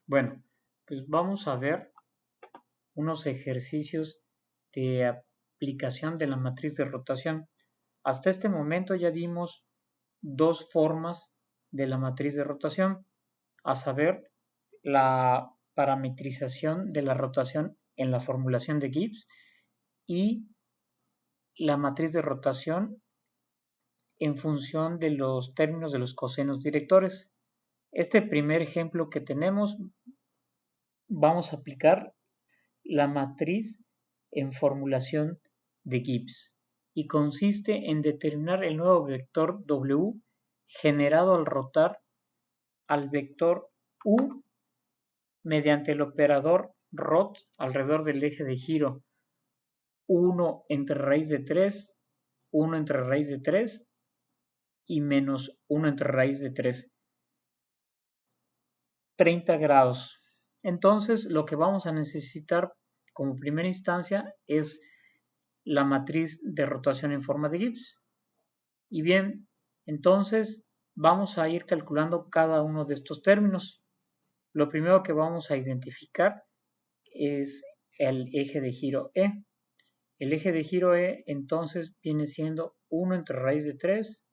Bueno, pues vamos a ver unos ejercicios de aplicación de la matriz de rotación. Hasta este momento ya vimos dos formas de la matriz de rotación, a saber, la parametrización de la rotación en la formulación de Gibbs y la matriz de rotación en función de los términos de los cosenos directores. Este primer ejemplo que tenemos, vamos a aplicar la matriz en formulación de Gibbs y consiste en determinar el nuevo vector W generado al rotar al vector U mediante el operador rot alrededor del eje de giro 1 entre raíz de 3, 1 entre raíz de 3 y menos 1 entre raíz de 3. 30 grados. Entonces, lo que vamos a necesitar como primera instancia es la matriz de rotación en forma de Gibbs. Y bien, entonces vamos a ir calculando cada uno de estos términos. Lo primero que vamos a identificar es el eje de giro E. El eje de giro E entonces viene siendo 1 entre raíz de 3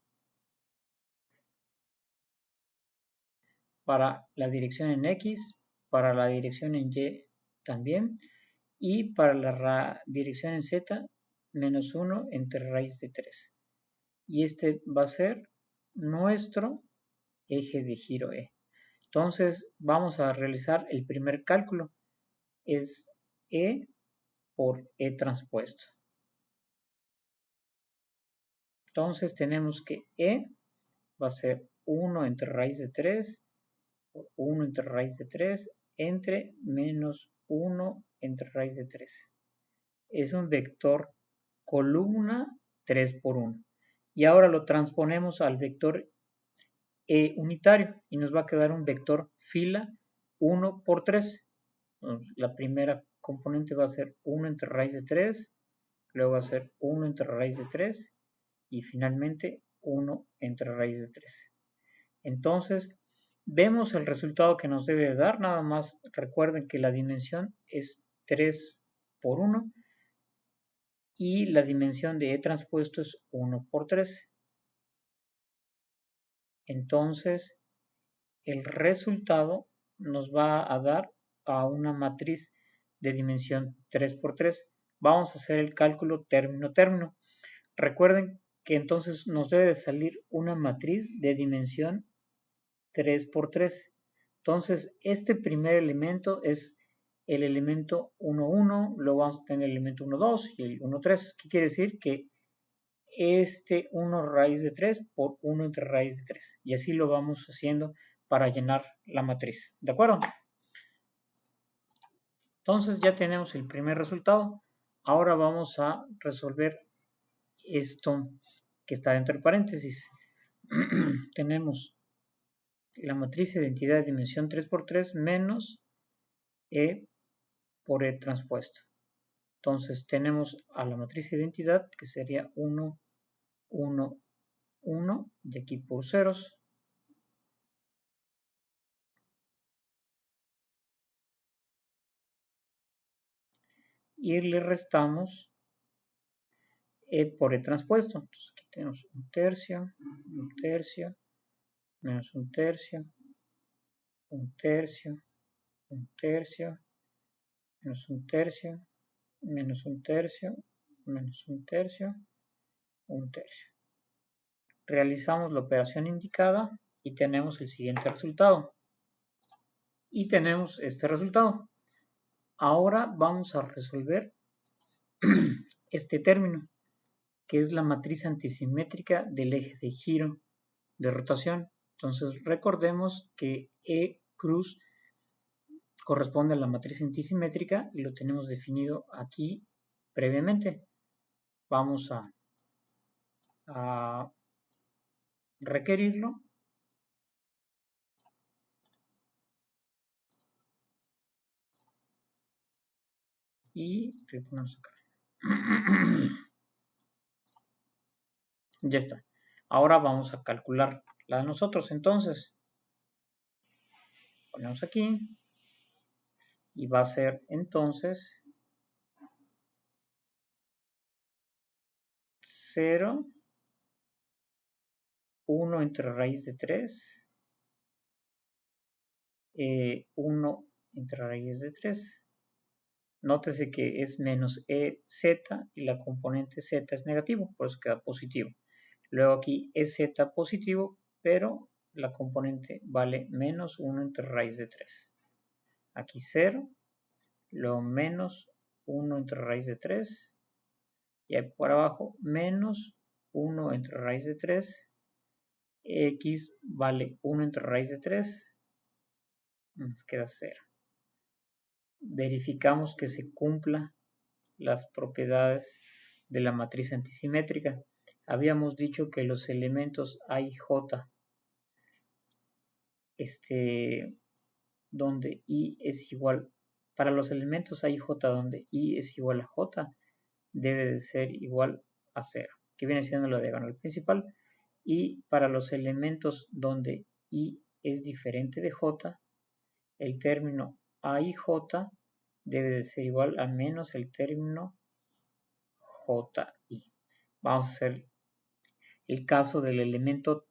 para la dirección en X, para la dirección en Y también, y para la dirección en Z, menos 1 entre raíz de 3. Y este va a ser nuestro eje de giro E. Entonces vamos a realizar el primer cálculo. Es E por E transpuesto. Entonces tenemos que E va a ser 1 entre raíz de 3 por 1 entre raíz de 3 entre menos 1 entre raíz de 3. Es un vector columna 3 por 1. Y ahora lo transponemos al vector E unitario y nos va a quedar un vector fila 1 por 3. La primera componente va a ser 1 entre raíz de 3, luego va a ser 1 entre raíz de 3 y finalmente 1 entre raíz de 3. Entonces, vemos el resultado que nos debe dar. Nada más recuerden que la dimensión es 3 por 1 y la dimensión de E transpuesto es 1 por 3. Entonces, el resultado nos va a dar a una matriz de dimensión 3 por 3. Vamos a hacer el cálculo término-término. Recuerden que entonces nos debe de salir una matriz de dimensión 3 por 3. Entonces, este primer elemento es el elemento 1, 1, luego vamos a tener el elemento 1, 2 y el 1, 3. ¿Qué quiere decir? Que este 1 raíz de 3 por 1 entre raíz de 3. Y así lo vamos haciendo para llenar la matriz. ¿De acuerdo? Entonces ya tenemos el primer resultado. Ahora vamos a resolver esto que está dentro de paréntesis. Tenemos la matriz de identidad de dimensión 3 por 3 menos E por E transpuesto. Entonces tenemos a la matriz de identidad que sería 1, 1, 1 y aquí por ceros. Y le restamos E por E transpuesto. Entonces aquí tenemos un tercio, menos un tercio, un tercio, un tercio, menos un tercio, menos un tercio, menos un tercio, un tercio. Realizamos la operación indicada y tenemos el siguiente resultado. Y tenemos este resultado. Ahora vamos a resolver este término, que es la matriz antisimétrica del eje de giro de rotación. Entonces recordemos que E cruz corresponde a la matriz antisimétrica y lo tenemos definido aquí previamente. Vamos a requerirlo. Y le ponemos acá. Ya está. Ahora vamos a calcular la de nosotros. Entonces, ponemos aquí. y va a ser entonces 0, 1 entre raíz de 3, 1 entre raíz de 3. Nótese que es menos EZ y la componente Z es negativo, por eso queda positivo. Luego aquí EZ positivo, pero la componente vale menos 1 entre raíz de 3. Aquí 0, luego menos 1 entre raíz de 3, y ahí por abajo menos 1 entre raíz de 3, x vale 1 entre raíz de 3, nos queda 0. Verificamos que se cumpla las propiedades de la matriz antisimétrica. Habíamos dicho que los elementos A y J, donde I es igual, para los elementos A y J donde I es igual a J, debe de ser igual a 0, que viene siendo la diagonal principal. Y para los elementos donde I es diferente de J, el término A y J debe de ser igual a menos el término JI. Vamos a hacer el caso del elemento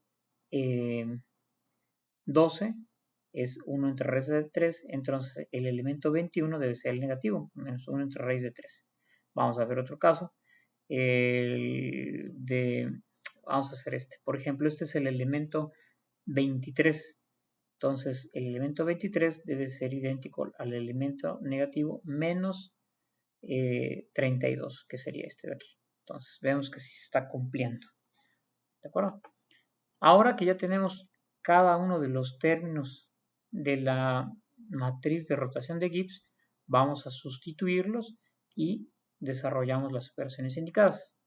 12, es 1 entre raíz de 3, entonces el elemento 21 debe ser el negativo, menos 1 entre raíz de 3. Vamos a ver otro caso. Vamos a hacer este. Por ejemplo, este es el elemento 23. Entonces, el elemento 23 debe ser idéntico al elemento negativo menos 32, que sería este de aquí. Entonces, vemos que sí se está cumpliendo. ¿De acuerdo? Ahora que ya tenemos cada uno de los términos de la matriz de rotación de Gibbs, vamos a sustituirlos y desarrollamos las operaciones indicadas.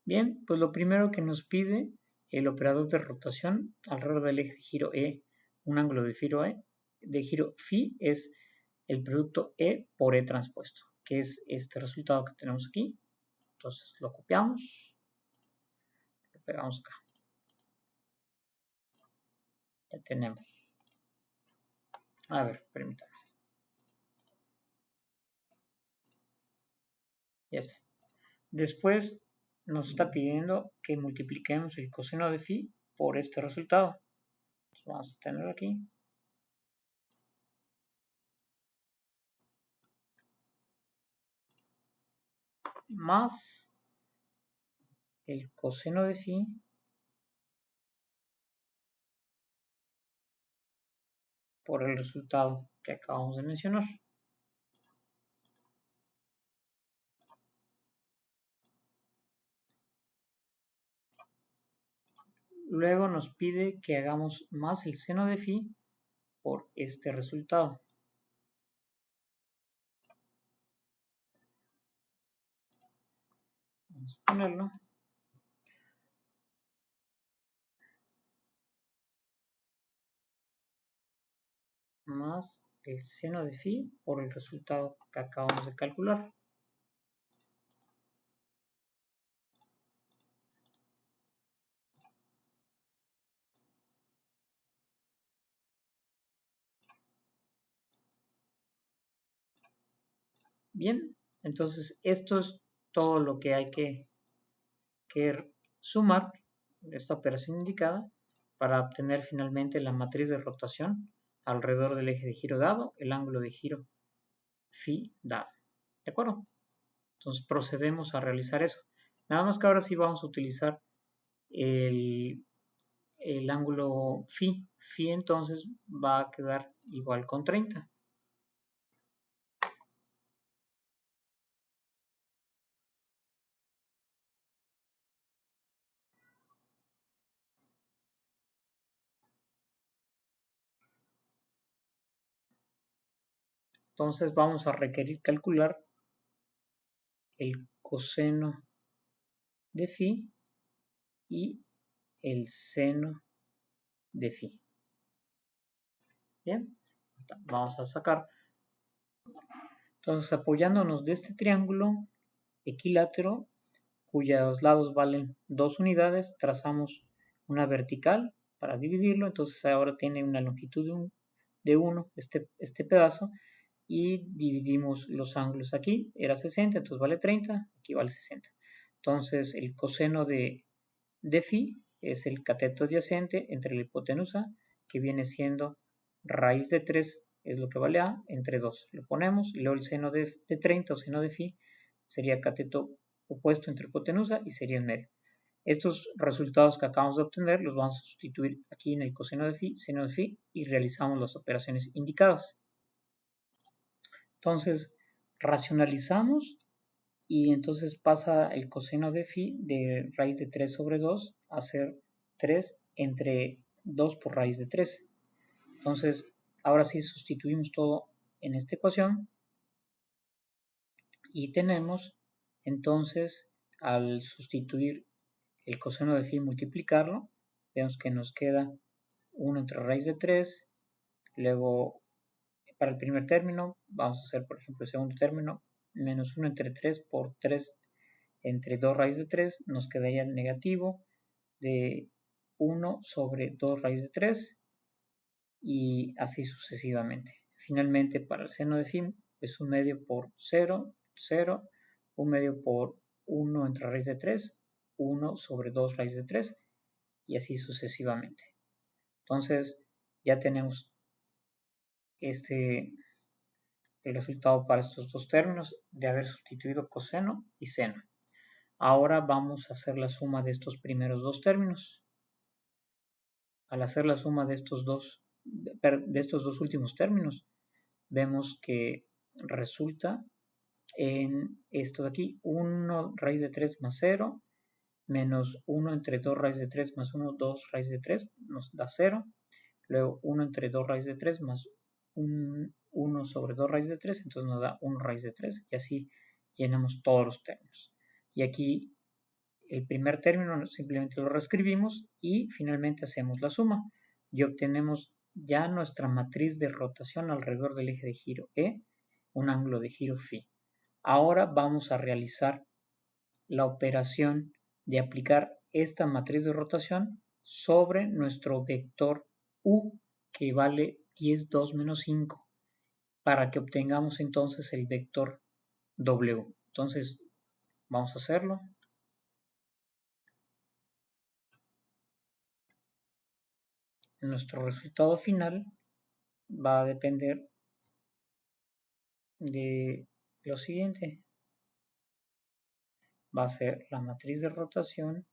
Bien, pues lo primero que nos pide el operador de rotación alrededor del eje de giro E, un ángulo de giro phi es el producto E por E transpuesto, que es este resultado que tenemos aquí. Entonces lo copiamos, lo pegamos acá. Ya tenemos. A ver, permítame. Ya está. Después nos está pidiendo que multipliquemos el coseno de phi por este resultado. Entonces vamos a tener aquí. Más el coseno de phi por el resultado que acabamos de mencionar. Luego nos pide que hagamos más el seno de phi por este resultado. Vamos a ponerlo. Más el seno de phi por el resultado que acabamos de calcular. Bien, entonces esto es todo lo que hay que sumar esta operación indicada para obtener finalmente la matriz de rotación alrededor del eje de giro dado, el ángulo de giro phi dado. ¿De acuerdo? Entonces procedemos a realizar eso. Nada más que ahora sí vamos a utilizar el ángulo phi. Phi entonces va a quedar igual con 30. Entonces vamos a requerir calcular el coseno de phi y el seno de phi. Bien, vamos a sacar. Entonces, apoyándonos de este triángulo equilátero, cuyos lados valen 2 unidades, trazamos una vertical para dividirlo. Entonces ahora tiene una longitud de 1 este pedazo, y dividimos los ángulos aquí, era 60, entonces vale 30, aquí vale 60. Entonces el coseno de phi es el cateto adyacente entre la hipotenusa, que viene siendo raíz de 3, es lo que vale A, entre 2. Lo ponemos, y luego el seno de 30 o seno de phi sería cateto opuesto entre hipotenusa y sería en medio. Estos resultados que acabamos de obtener los vamos a sustituir aquí en el coseno de phi, seno de phi, y realizamos las operaciones indicadas. Entonces, racionalizamos y entonces pasa el coseno de phi de raíz de 3 sobre 2 a ser 3 entre 2 por raíz de 3. Entonces, ahora sí sustituimos todo en esta ecuación y tenemos, entonces, al sustituir el coseno de phi y multiplicarlo, vemos que nos queda 1 entre raíz de 3, luego para el primer término vamos a hacer, por ejemplo, el segundo término, menos 1 entre 3 por 3 entre 2 raíz de 3, nos quedaría el negativo de 1 sobre 2 raíz de 3 y así sucesivamente. Finalmente, para el seno de phi es 1 medio por 0, 0, 1 medio por 1 entre raíz de 3, 1 sobre 2 raíz de 3 y así sucesivamente. Entonces, ya tenemos el resultado para estos dos términos de haber sustituido coseno y seno. Ahora vamos a hacer la suma de estos primeros dos términos. Al hacer la suma de estos dos últimos términos, vemos que resulta en esto de aquí, 1 raíz de 3 más 0, menos 1 entre 2 raíz de 3 más 1, 2 raíz de 3, nos da 0. Luego 1 entre 2 raíz de 3 más 1 sobre 2 raíz de 3, entonces nos da 1 raíz de 3 y así llenamos todos los términos. Y aquí el primer término simplemente lo reescribimos y finalmente hacemos la suma y obtenemos ya nuestra matriz de rotación alrededor del eje de giro E, un ángulo de giro phi. Ahora vamos a realizar la operación de aplicar esta matriz de rotación sobre nuestro vector U, que vale 10, 2, menos 5, para que obtengamos entonces el vector W. Entonces, vamos a hacerlo. Nuestro resultado final va a depender de lo siguiente. Va a ser la matriz de rotación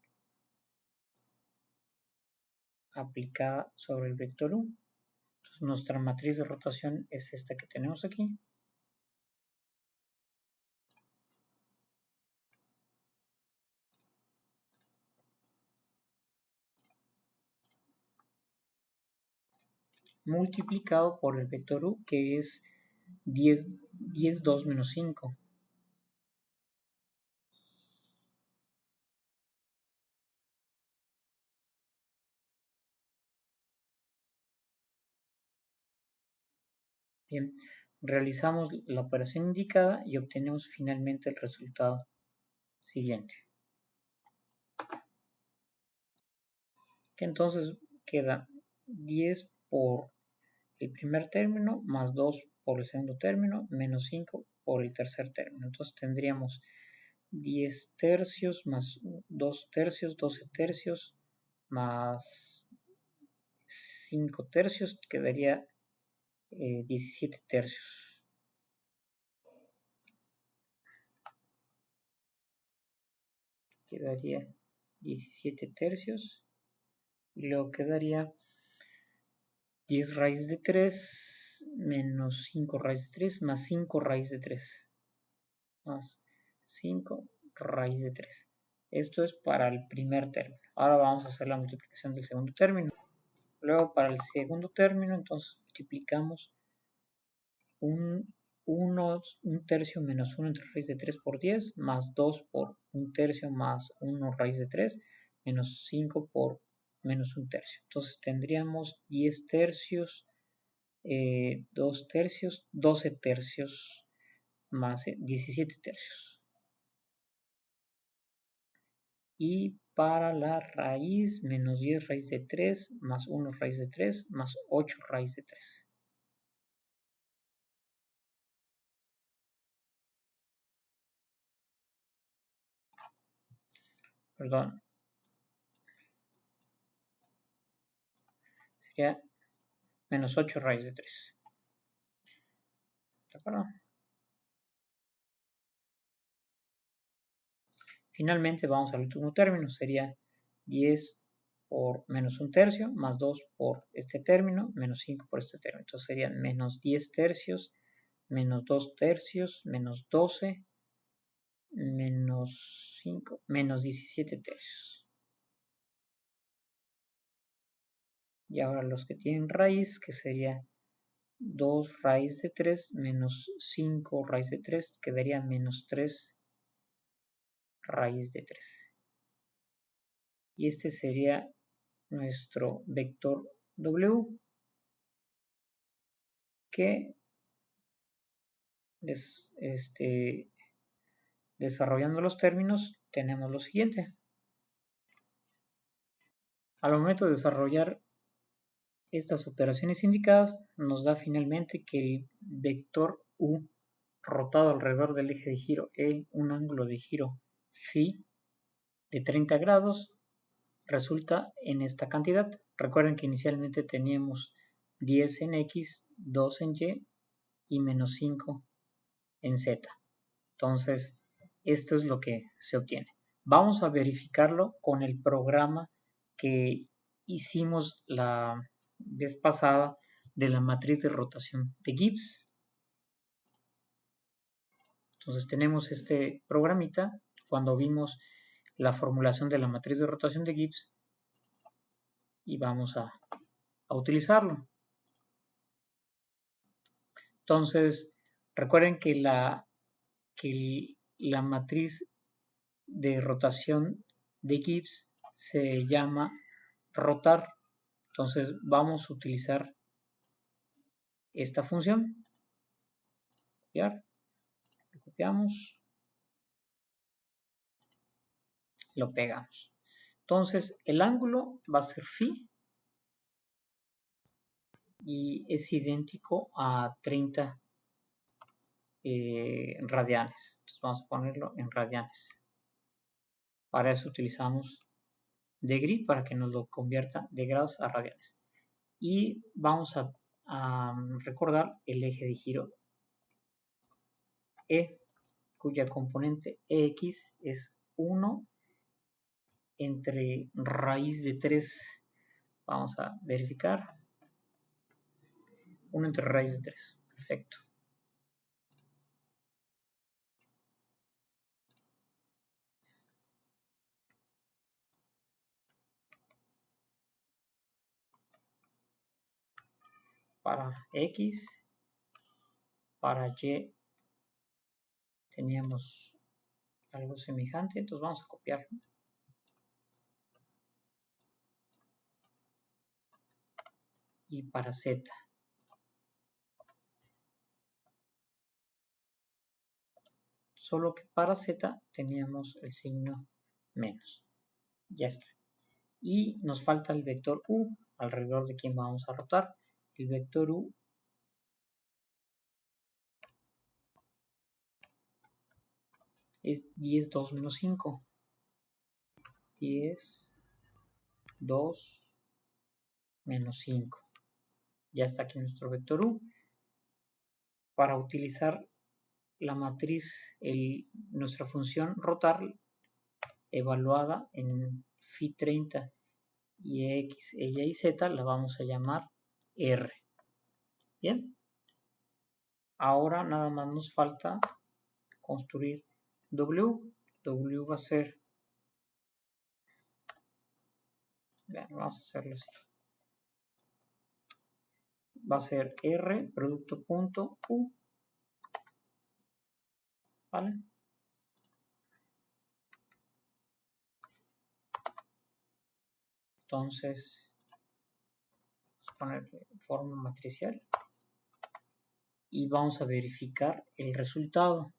aplicada sobre el vector U. Entonces, nuestra matriz de rotación es esta que tenemos aquí. Multiplicado por el vector U, que es 10, 2 menos 5. Bien, realizamos la operación indicada y obtenemos finalmente el resultado siguiente. Que entonces queda 10 por el primer término más 2 por el segundo término menos 5 por el tercer término. Entonces tendríamos 10 tercios más 2 tercios, 12 tercios más 5 tercios, quedaría 17 tercios. Quedaría 17 tercios y luego quedaría 10 raíz de 3 menos 5 raíz de 3 más 5 raíz de 3 más 5 raíz de 3. Esto es para el primer término. Ahora vamos a hacer la multiplicación del segundo término. Luego para el segundo término, entonces multiplicamos un tercio menos 1 entre raíz de 3 por 10, más 2 por 1 tercio más 1 raíz de 3, menos 5 por menos 1 tercio. Entonces tendríamos 10 tercios, 2 tercios, 12 tercios más 17 tercios. Y para la raíz, menos 10 raíz de 3, más 1 raíz de 3, más 8 raíz de 3. perdón, sería menos 8 raíz de 3. ¿De acuerdo? Finalmente vamos al último término, sería 10 por menos 1 tercio, más 2 por este término, menos 5 por este término. Entonces serían menos 10 tercios, menos 2 tercios, menos 12, menos 5, menos 17 tercios. Y ahora los que tienen raíz, que sería 2 raíz de 3 menos 5 raíz de 3, quedaría menos 3 raíz de 3. Y este sería nuestro vector W, que desarrollando los términos tenemos lo siguiente. Al momento de desarrollar estas operaciones indicadas, nos da finalmente que el vector U rotado alrededor del eje de giro E, un ángulo de giro phi de 30 grados, resulta en esta cantidad. Recuerden que inicialmente teníamos 10 en X, 2 en Y y menos 5 en Z. Entonces, esto es lo que se obtiene. Vamos a verificarlo con el programa que hicimos la vez pasada de la matriz de rotación de Gibbs. Entonces tenemos este programita cuando vimos la formulación de la matriz de rotación de Gibbs y vamos a utilizarlo. Entonces, recuerden que la matriz de rotación de Gibbs se llama rotar. Entonces vamos a utilizar esta función. Copiar, lo copiamos, lo pegamos. Entonces el ángulo va a ser phi y es idéntico a 30 radianes. Entonces vamos a ponerlo en radianes. Para eso utilizamos degree para que nos lo convierta de grados a radianes. Y vamos a recordar el eje de giro E, cuya componente EX es 1 entre raíz de 3. Vamos a verificar. 1 entre raíz de 3. Perfecto. Para X, para Y teníamos algo semejante, entonces vamos a copiarlo. Y para Z. Solo que para Z teníamos el signo menos. Ya está. Y nos falta el vector U, alrededor de quien vamos a rotar. El vector U es 10, 2 menos 5. 10, 2 menos 5. Ya está aquí nuestro vector U. Para utilizar la matriz, nuestra función rotar, evaluada en phi 30 y x, y z, la vamos a llamar R. Bien. Ahora nada más nos falta construir W. W va a ser, bien, vamos a hacerlo así. Va a ser R producto punto U. ¿Vale? Entonces, vamos a poner forma matricial y vamos a verificar el resultado.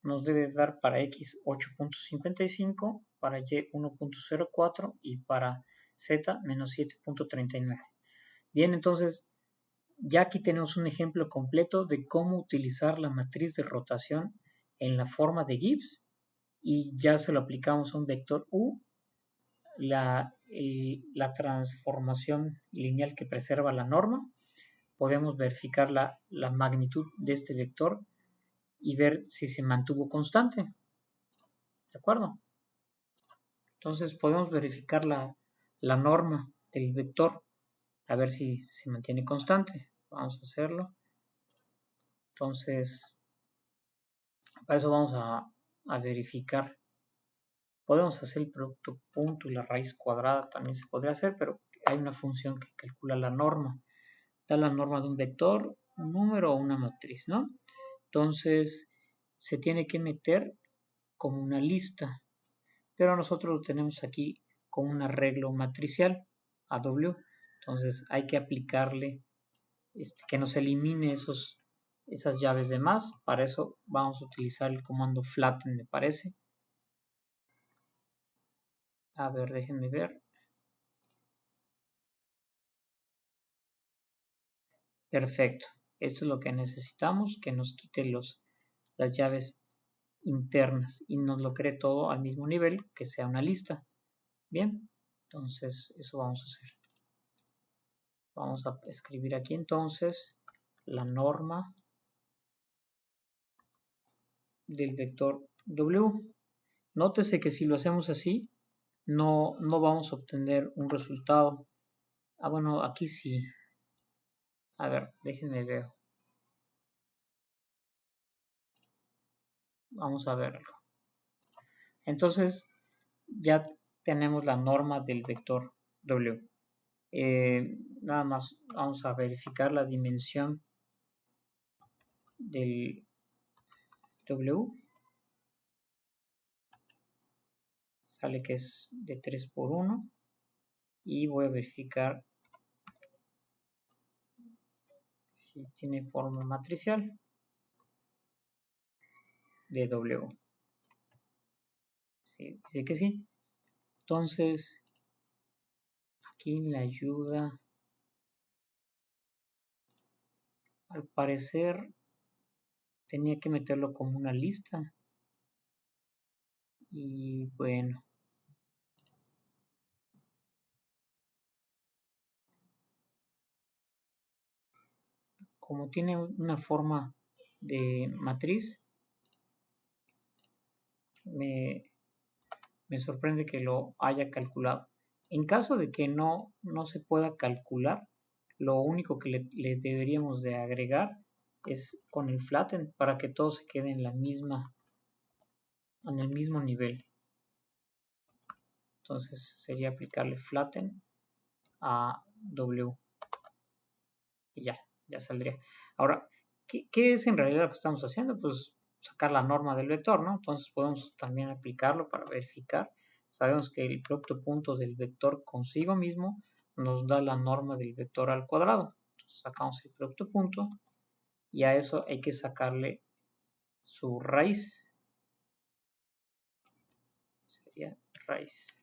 Nos debe dar para X 8.55, para Y 1.04 y para Z menos 7.39. Bien, entonces ya aquí tenemos un ejemplo completo de cómo utilizar la matriz de rotación en la forma de Gibbs y ya se lo aplicamos a un vector U, la transformación lineal que preserva la norma. Podemos verificar la magnitud de este vector y ver si se mantuvo constante. ¿De acuerdo? Entonces podemos verificar la norma del vector a ver si se mantiene constante. Vamos a hacerlo. Entonces, para eso vamos a verificar. Podemos hacer el producto punto y la raíz cuadrada también se podría hacer, pero hay una función que calcula la norma. Da la norma de un vector, un número o una matriz, ¿no? Entonces, se tiene que meter como una lista, pero nosotros lo tenemos aquí con un arreglo matricial, AW. Entonces, hay que aplicarle que nos elimine esas llaves de más. Para eso vamos a utilizar el comando flatten, me parece. A ver, déjenme ver. Perfecto. Esto es lo que necesitamos, que nos quite las llaves internas y nos lo cree todo al mismo nivel, que sea una lista. Bien, entonces eso vamos a hacer. Vamos a escribir aquí entonces la norma del vector W. Nótese que si lo hacemos así, no vamos a obtener un resultado. Ah, bueno, aquí sí. A ver, déjenme ver. Vamos a verlo. Entonces, ya tenemos la norma del vector W. Nada más vamos a verificar la dimensión del W. Sale que es de 3 por 1. Y voy a verificar si tiene forma matricial de W. Sí, dice que sí. Entonces, aquí en la ayuda, al parecer, tenía que meterlo como una lista. Y bueno. Como tiene una forma de matriz, me sorprende que lo haya calculado. En caso de que no se pueda calcular, lo único que le deberíamos de agregar es con el flatten para que todo se quede en el mismo nivel. Entonces sería aplicarle flatten a W y ya saldría. Ahora, ¿qué es en realidad lo que estamos haciendo? Pues sacar la norma del vector, ¿no? Entonces podemos también aplicarlo para verificar. Sabemos que el producto punto del vector consigo mismo nos da la norma del vector al cuadrado. Entonces sacamos el producto punto y a eso hay que sacarle su raíz. Sería raíz.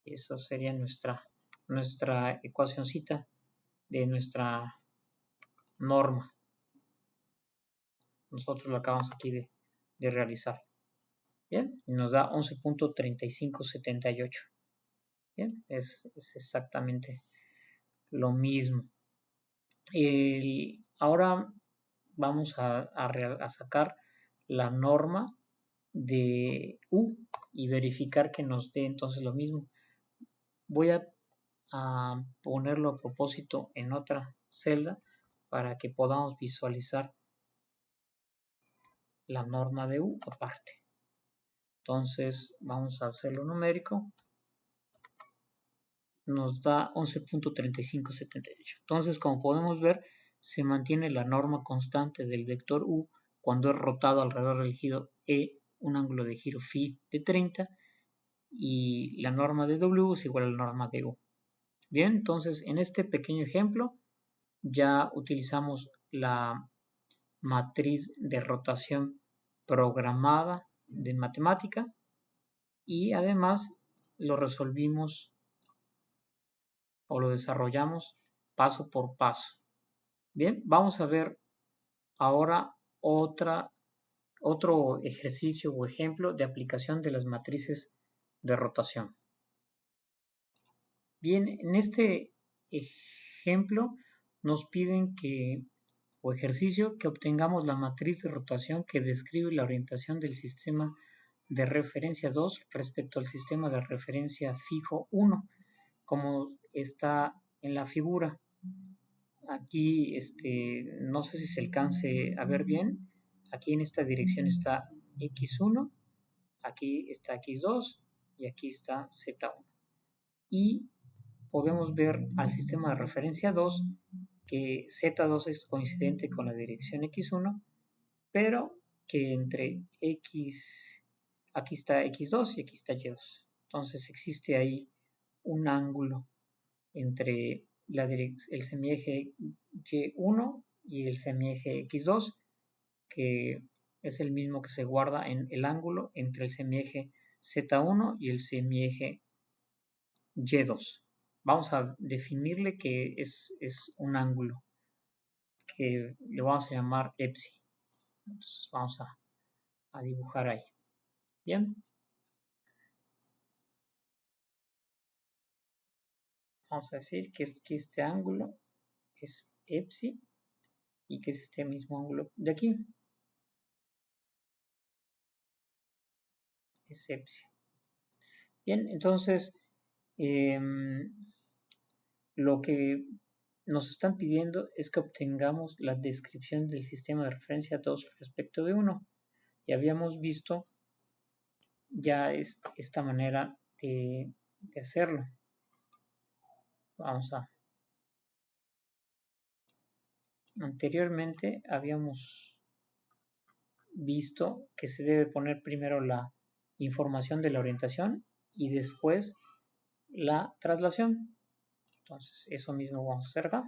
Y eso sería nuestra ecuacioncita de nuestra norma. Nosotros lo acabamos aquí de realizar. Bien, y nos da 11.3578. Bien, es exactamente lo mismo. Ahora vamos a sacar la norma de U y verificar que nos dé entonces lo mismo. Voy a ponerlo a propósito en otra celda para que podamos visualizar la norma de U aparte. Entonces vamos a hacerlo numérico. Nos da 11.3578. Entonces, como podemos ver, se mantiene la norma constante del vector U cuando es rotado alrededor del giro E, un ángulo de giro phi de 30, y la norma de W es igual a la norma de U. Bien, entonces en este pequeño ejemplo ya utilizamos la matriz de rotación programada de matemática y además lo resolvimos o lo desarrollamos paso por paso. Bien, vamos a ver ahora otro ejercicio o ejemplo de aplicación de las matrices de rotación. Bien, en este ejemplo nos piden o ejercicio, que obtengamos la matriz de rotación que describe la orientación del sistema de referencia 2 respecto al sistema de referencia fijo 1, como está en la figura. Aquí, no sé si se alcance a ver bien. Aquí en esta dirección está X1, aquí está X2 y aquí está Z1. Y podemos ver al sistema de referencia 2 que Z2 es coincidente con la dirección X1, pero que entre X, aquí está X2 y aquí está Y2. Entonces existe ahí un ángulo entre el semieje Y1 y el semieje X2, que es el mismo que se guarda en el ángulo entre el semieje Z1 y el semieje Y2. Vamos a definirle que es un ángulo que le vamos a llamar EPSI. Entonces vamos a dibujar ahí. Bien. Vamos a decir que este ángulo es EPSI y que es este mismo ángulo de aquí. Es EPSI. Bien, entonces lo que nos están pidiendo es que obtengamos la descripción del sistema de referencia 2 respecto de 1. Y habíamos visto ya esta manera de hacerlo. Vamos a... Anteriormente habíamos visto que se debe poner primero la información de la orientación y después la traslación. Entonces, eso mismo vamos a hacer acá.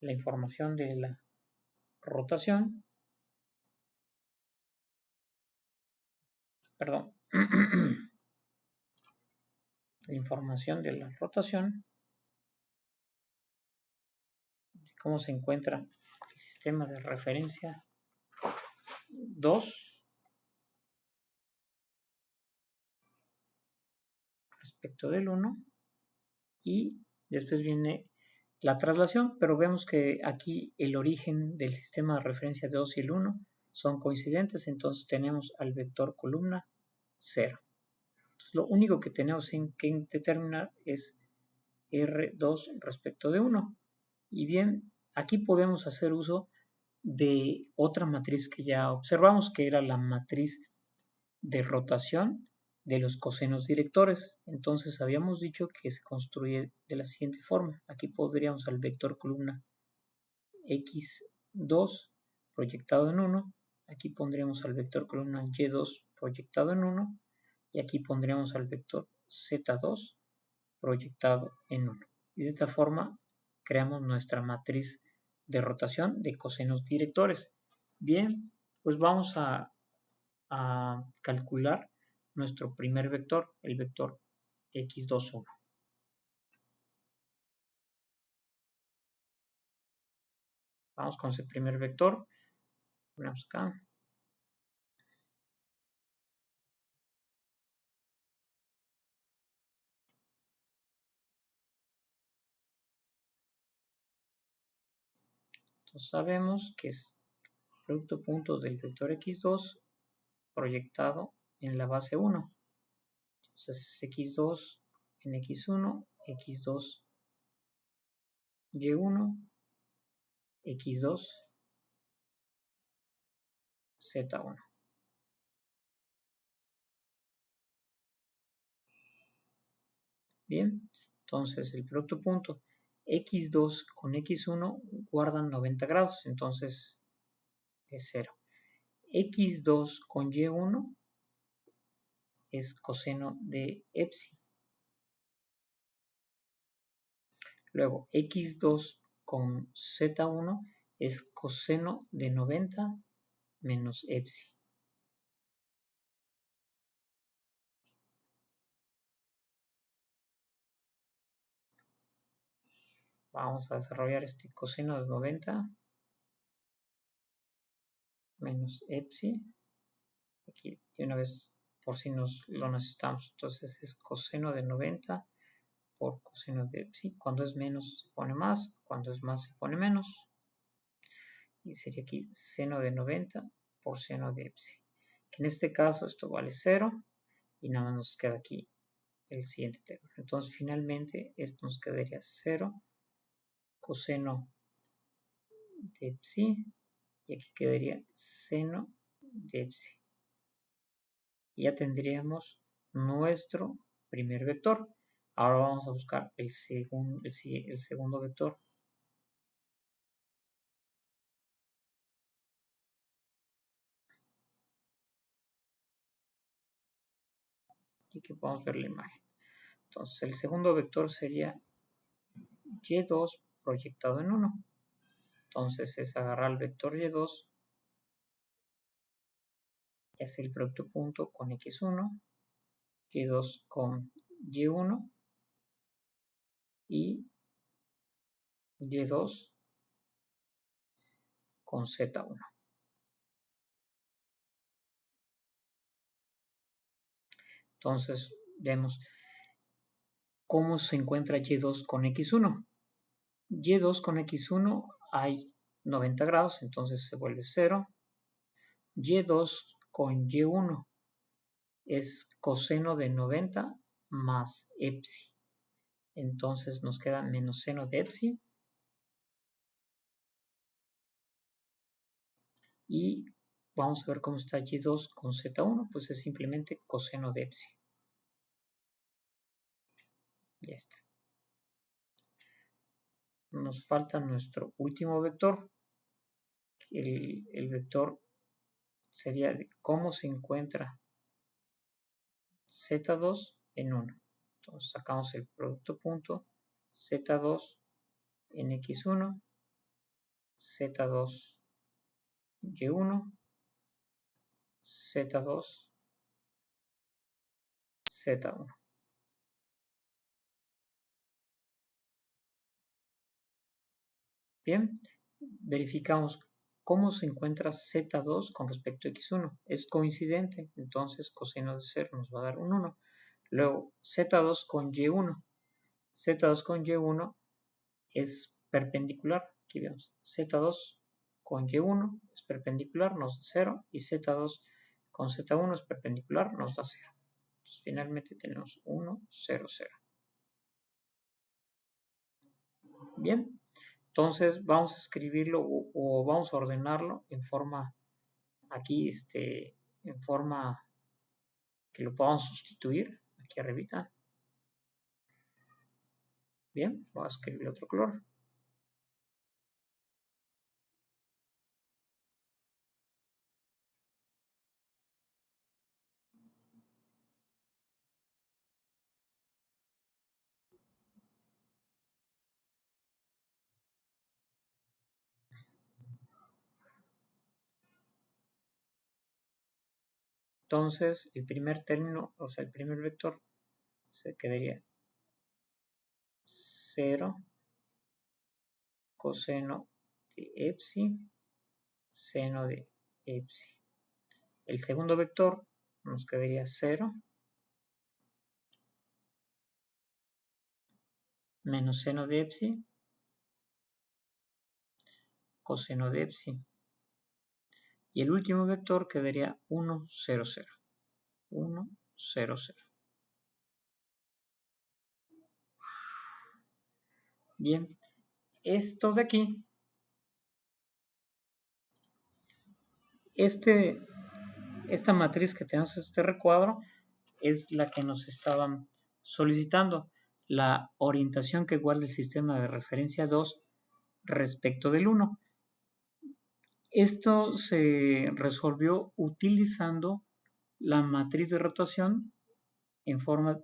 La información de la rotación. Perdón. La información de la rotación. Cómo se encuentra el sistema de referencia 2 respecto del 1 y después viene la traslación, pero vemos que aquí el origen del sistema de referencia 2 y el 1 son coincidentes, entonces tenemos al vector columna 0. Entonces, lo único que tenemos que determinar es R2 respecto de 1. Y bien, aquí podemos hacer uso de otra matriz que ya observamos, que era la matriz de rotación de los cosenos directores. Entonces habíamos dicho que se construye de la siguiente forma. Aquí podríamos al vector columna X2 proyectado en 1. Aquí pondríamos al vector columna Y2 proyectado en 1. Y aquí pondríamos al vector Z2 proyectado en 1. Y de esta forma creamos nuestra matriz de rotación de cosenos directores. Bien, pues vamos a calcular nuestro primer vector, el vector x21. Vamos con ese primer vector, ponemos acá. Entonces sabemos que es producto puntos del vector x2 proyectado en la base 1. Entonces x2 en x1, x2 y1, x2 z1. Bien, entonces el producto punto x2 con x1 guardan 90 grados, entonces es 0. x2 con y1 es coseno de EPSI. Luego x2 con z1 es coseno de 90 menos EPSI. Vamos a desarrollar este coseno de 90 menos epsi. Aquí de una vez por si lo necesitamos. Entonces es coseno de 90 por coseno de epsi. Cuando es menos se pone más, cuando es más se pone menos. Y sería aquí seno de 90 por seno de epsi. En este caso esto vale 0 y nada más nos queda aquí el siguiente término. Entonces finalmente esto nos quedaría 0 coseno de psi y aquí quedaría seno de psi. Y ya tendríamos nuestro primer vector. Ahora vamos a buscar el segundo vector. Y aquí podemos ver la imagen. Entonces el segundo vector sería y2 proyectado en 1. Entonces es agarrar el vector y2 y hacer el producto punto con x1, y2 con y1 y y2 con z1. Entonces vemos cómo se encuentra y2 con x1. y2 con x1 hay 90 grados, entonces se vuelve 0. y2 con y1 es coseno de 90 más epsi. Entonces nos queda menos seno de epsi. Y vamos a ver cómo está y2 con z1, pues es simplemente coseno de epsi. Ya está. Nos falta nuestro último vector. El vector sería de cómo se encuentra z2 en 1. Entonces sacamos el producto punto z2 en x1, z2 y1, z2 z1. Bien, verificamos cómo se encuentra z2 con respecto a x1. Es coincidente, entonces coseno de 0 nos va a dar un 1. Luego z2 con y1. z2 con y1 es perpendicular. Aquí vemos z2 con y1 es perpendicular, nos da 0. Y z2 con z1 es perpendicular, nos da 0. Entonces finalmente tenemos 1, 0, 0. Bien. Entonces vamos a escribirlo o vamos a ordenarlo en forma, aquí en forma que lo podamos sustituir, aquí arribita. Bien, voy a escribir otro color. Entonces el primer término, o sea el primer vector, se quedaría 0 coseno de epsi seno de epsi. El segundo vector nos quedaría 0 menos seno de epsi coseno de epsi. Y el último vector quedaría 1, 0, 0. 1, 0, 0. Bien, esto de aquí, esta matriz que tenemos en este recuadro es la que nos estaban solicitando, la orientación que guarda el sistema de referencia 2 respecto del 1. Esto se resolvió utilizando la matriz de rotación en forma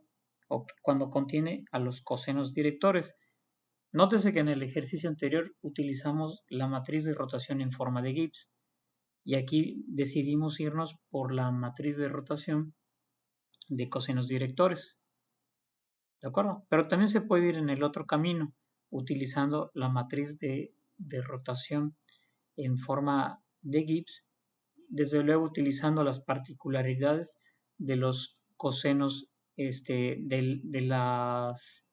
o cuando contiene a los cosenos directores. Nótese que en el ejercicio anterior utilizamos la matriz de rotación en forma de Gibbs y aquí decidimos irnos por la matriz de rotación de cosenos directores. ¿De acuerdo? Pero también se puede ir en el otro camino, utilizando la matriz de rotación en forma de Gibbs, desde luego utilizando las particularidades de los cosenos de las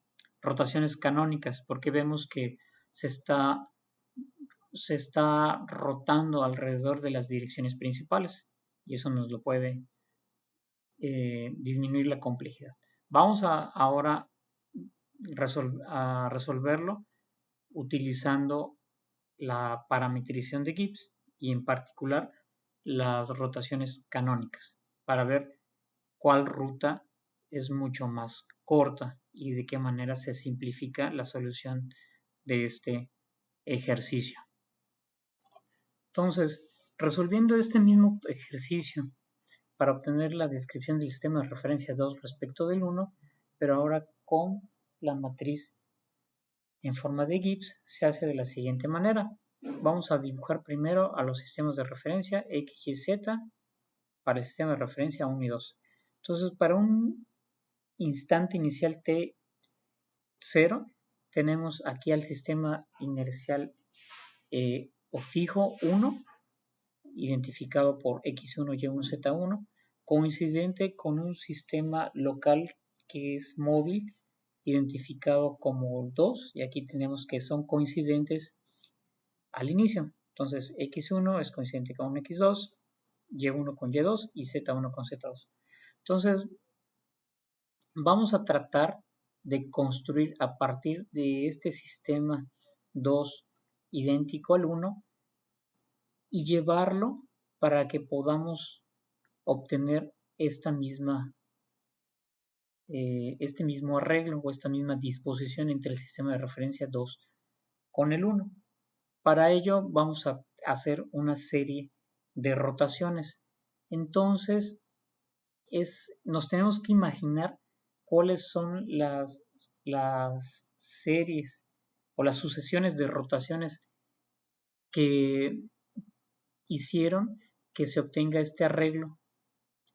rotaciones canónicas, porque vemos que se está rotando alrededor de las direcciones principales y eso nos lo puede disminuir la complejidad. Vamos ahora a resolverlo utilizando la parametrización de Gibbs y en particular las rotaciones canónicas para ver cuál ruta es mucho más corta y de qué manera se simplifica la solución de este ejercicio. Entonces, resolviendo este mismo ejercicio para obtener la descripción del sistema de referencia 2 respecto del 1, pero ahora con la matriz en forma de Gibbs, se hace de la siguiente manera. Vamos a dibujar primero a los sistemas de referencia X y Z para el sistema de referencia 1 y 2. Entonces, para un instante inicial T0, tenemos aquí al sistema inercial o fijo 1, identificado por X1, Y1, Z1, coincidente con un sistema local que es móvil, identificado como 2, y aquí tenemos que son coincidentes al inicio. Entonces, X1 es coincidente con X2, Y1 con Y2 y Z1 con Z2. Entonces, vamos a tratar de construir a partir de este sistema 2 idéntico al 1 y llevarlo para que podamos obtener este mismo arreglo o esta misma disposición entre el sistema de referencia 2 con el 1. Para ello vamos a hacer una serie de rotaciones. Entonces, nos tenemos que imaginar cuáles son las series o las sucesiones de rotaciones que hicieron que se obtenga este arreglo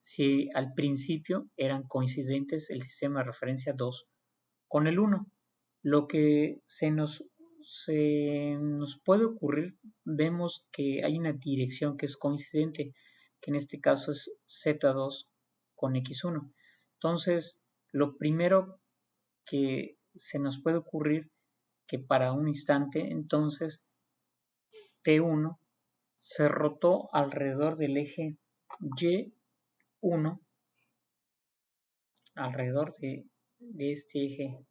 si al principio eran coincidentes el sistema de referencia 2 con el 1. Lo que se nos puede ocurrir, vemos que hay una dirección que es coincidente, que en este caso es Z2 con X1. Entonces, lo primero que se nos puede ocurrir que para un instante, entonces, T1 se rotó alrededor del eje Y1, alrededor de este eje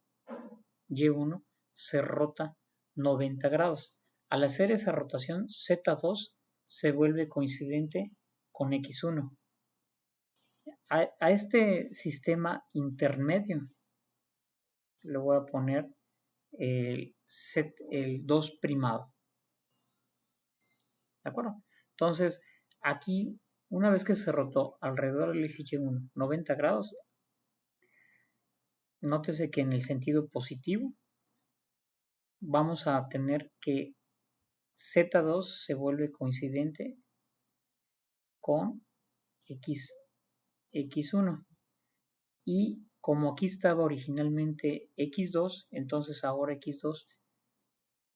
Y1 se rota 90 grados. Al hacer esa rotación, Z2 se vuelve coincidente con X1. A este sistema intermedio le voy a poner el 2 primado. ¿De acuerdo? Entonces, aquí, una vez que se rotó alrededor del eje Y1 90 grados, nótese que en el sentido positivo vamos a tener que Z2 se vuelve coincidente con X1. Y como aquí estaba originalmente X2, entonces ahora X2,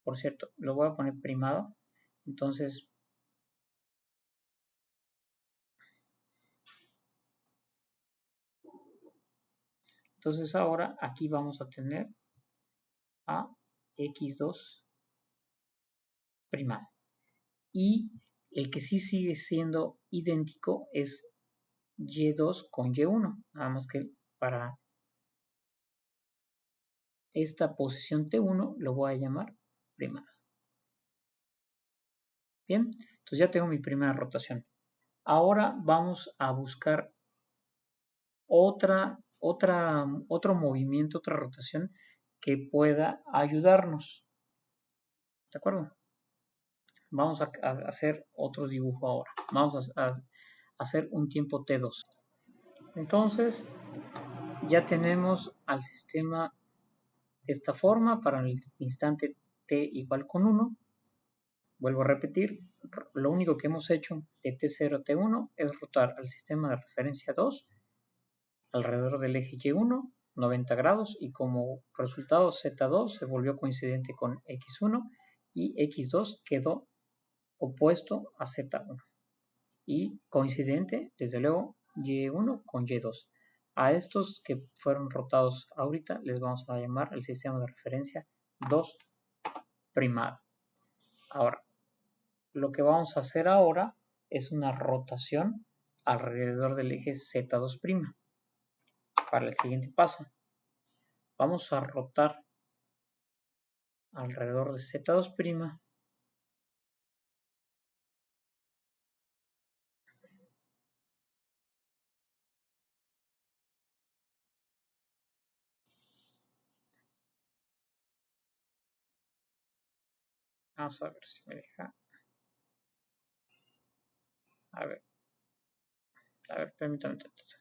por cierto, lo voy a poner primado. Entonces, ahora aquí vamos a tener a X2 primado. Y el que sí sigue siendo idéntico es Y2 con Y1, nada más que para esta posición T1 lo voy a llamar primado. Bien, entonces ya tengo mi primera rotación. Ahora vamos a buscar otro movimiento, otra rotación que pueda ayudarnos. ¿De acuerdo? Vamos a hacer otro dibujo ahora. Vamos a hacer un tiempo T2. Entonces, ya tenemos al sistema de esta forma para el instante T igual con 1. Vuelvo a repetir, lo único que hemos hecho de T0 a T1 es rotar al sistema de referencia 2 alrededor del eje Y1 90 grados y como resultado Z2 se volvió coincidente con X1 y X2 quedó opuesto a Z1 y coincidente, desde luego, Y1 con Y2. A estos que fueron rotados ahorita les vamos a llamar el sistema de referencia 2 primado. Ahora, lo que vamos a hacer ahora es una rotación alrededor del eje Z2'. Para el siguiente paso, vamos a rotar alrededor de Z2'. Vamos a ver si me deja. A ver, permítame un tantito.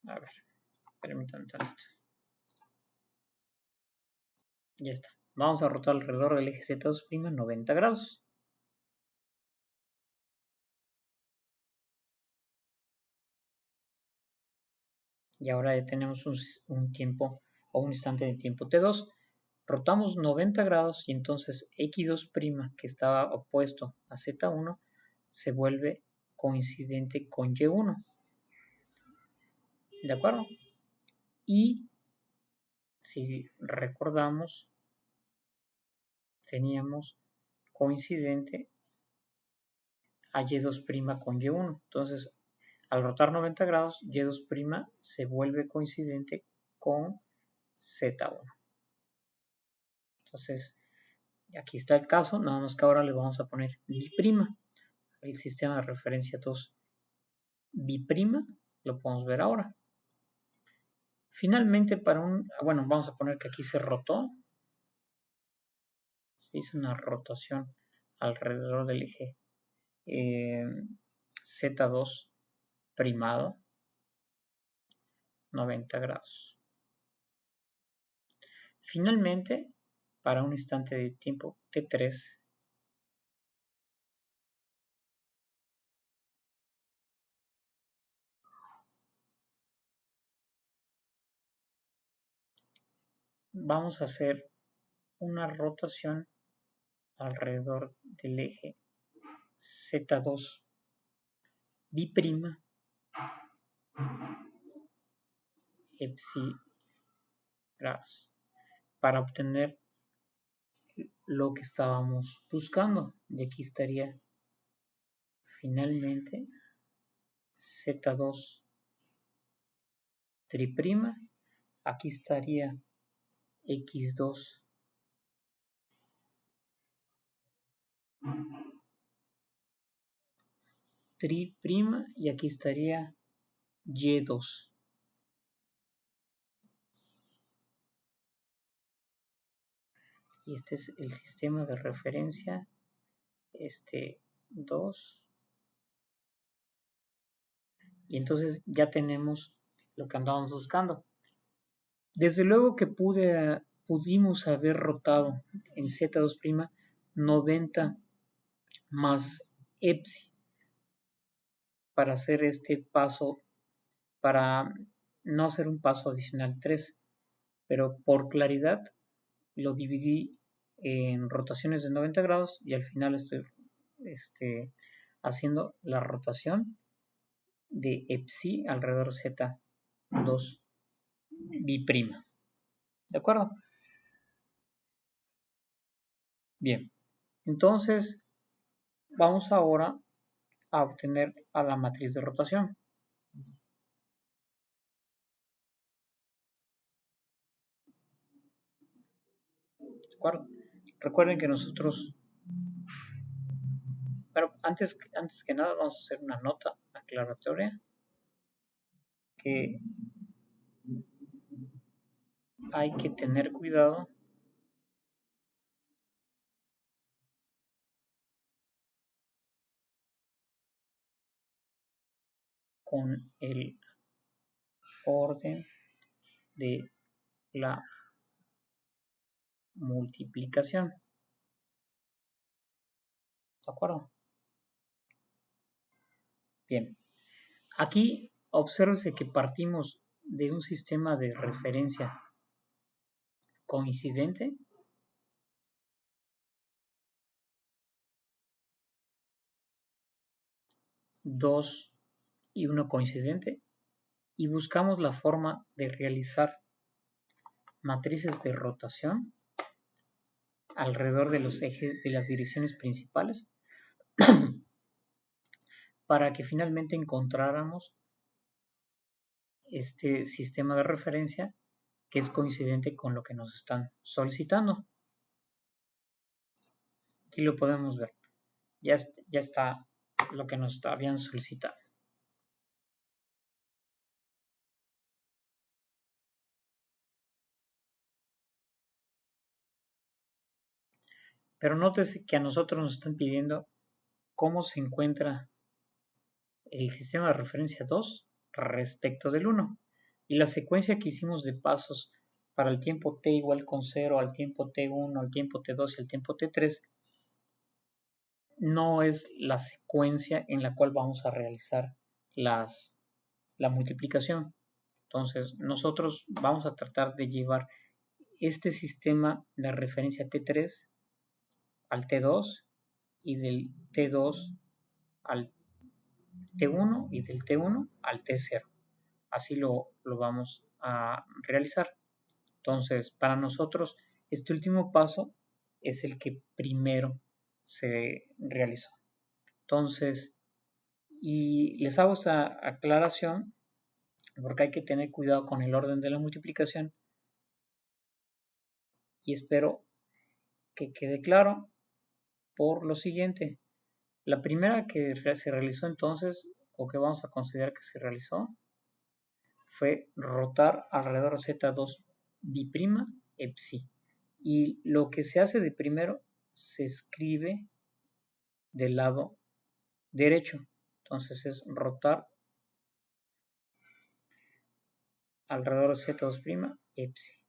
A ver, permítame un tantito. Ya está. Vamos a rotar alrededor del eje Z2' 90 grados. Y ahora ya tenemos un tiempo o un instante de tiempo T2. Rotamos 90 grados y entonces X2', que estaba opuesto a Z1, se vuelve coincidente con Y1. ¿De acuerdo? Y si recordamos, teníamos coincidente a Y2' con Y1. Entonces, al rotar 90 grados, Y2' se vuelve coincidente con Z1. Entonces, aquí está el caso, nada más que ahora le vamos a poner bi'. El sistema de referencia 2 bi', lo podemos ver ahora. Finalmente, bueno, vamos a poner que aquí se rotó. Se hizo una rotación alrededor del eje Z2', 90 grados. Finalmente, para un instante de tiempo T3, vamos a hacer una rotación alrededor del eje Z2 bi', epsi grados, para obtener lo que estábamos buscando. Y aquí estaría finalmente Z2 tri', aquí estaría X2 tri', y aquí estaría Y2. Y este es el sistema de referencia 2. Y entonces ya tenemos lo que andamos buscando. Desde luego que pudimos haber rotado en Z2' 90 más epsi para hacer este paso, para no hacer un paso adicional 3, pero por claridad lo dividí en rotaciones de 90 grados y al final estoy haciendo la rotación de epsi alrededor Z2 bi'. ¿De acuerdo? Bien, entonces vamos ahora a obtener a la matriz de rotación. ¿De acuerdo? Recuerden que nosotros, pero antes que nada vamos a hacer una nota aclaratoria que hay que tener cuidado con el orden de la multiplicación. ¿De acuerdo? Bien. Aquí obsérvese que partimos de un sistema de referencia coincidente. Dos y uno coincidente. Y buscamos la forma de realizar matrices de rotación alrededor de los ejes de las direcciones principales para que finalmente encontráramos este sistema de referencia que es coincidente con lo que nos están solicitando. Aquí lo podemos ver. Ya está lo que nos habían solicitado. Pero nótese que a nosotros nos están pidiendo cómo se encuentra el sistema de referencia 2 respecto del 1. Y la secuencia que hicimos de pasos para el tiempo t igual con 0, al tiempo t1, al tiempo t2 y al tiempo t3 no es la secuencia en la cual vamos a realizar la multiplicación. Entonces, nosotros vamos a tratar de llevar este sistema de referencia T3 al T2 y del T2 al T1 y del T1 al T0. Así lo vamos a realizar. Entonces, para nosotros, este último paso es el que primero se realizó. Entonces, y les hago esta aclaración porque hay que tener cuidado con el orden de la multiplicación y espero que quede claro por lo siguiente. La primera que se realizó entonces, o que vamos a considerar que se realizó, fue rotar alrededor de Z2 bi'Epsilon. Y lo que se hace de primero se escribe del lado derecho. Entonces es rotar alrededor de Z2' Epsilon.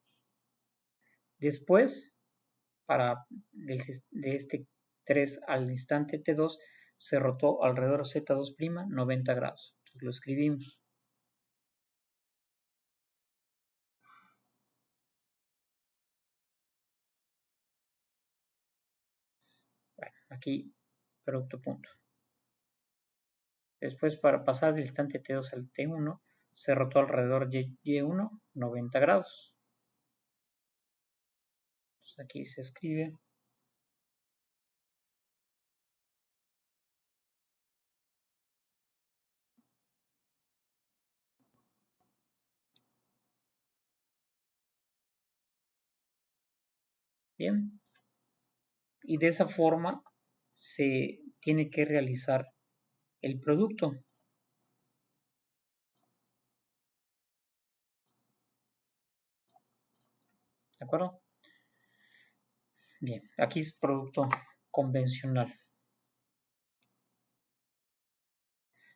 Después, de este 3 al instante T2, se rotó alrededor de Z2' 90 grados. Entonces lo escribimos. Bueno, aquí producto punto. Después, para pasar del instante T2 al T1, se rotó alrededor de Y1 90 grados. Entonces aquí se escribe bien. Y de esa forma se tiene que realizar el producto. ¿De acuerdo? Bien, aquí es producto convencional.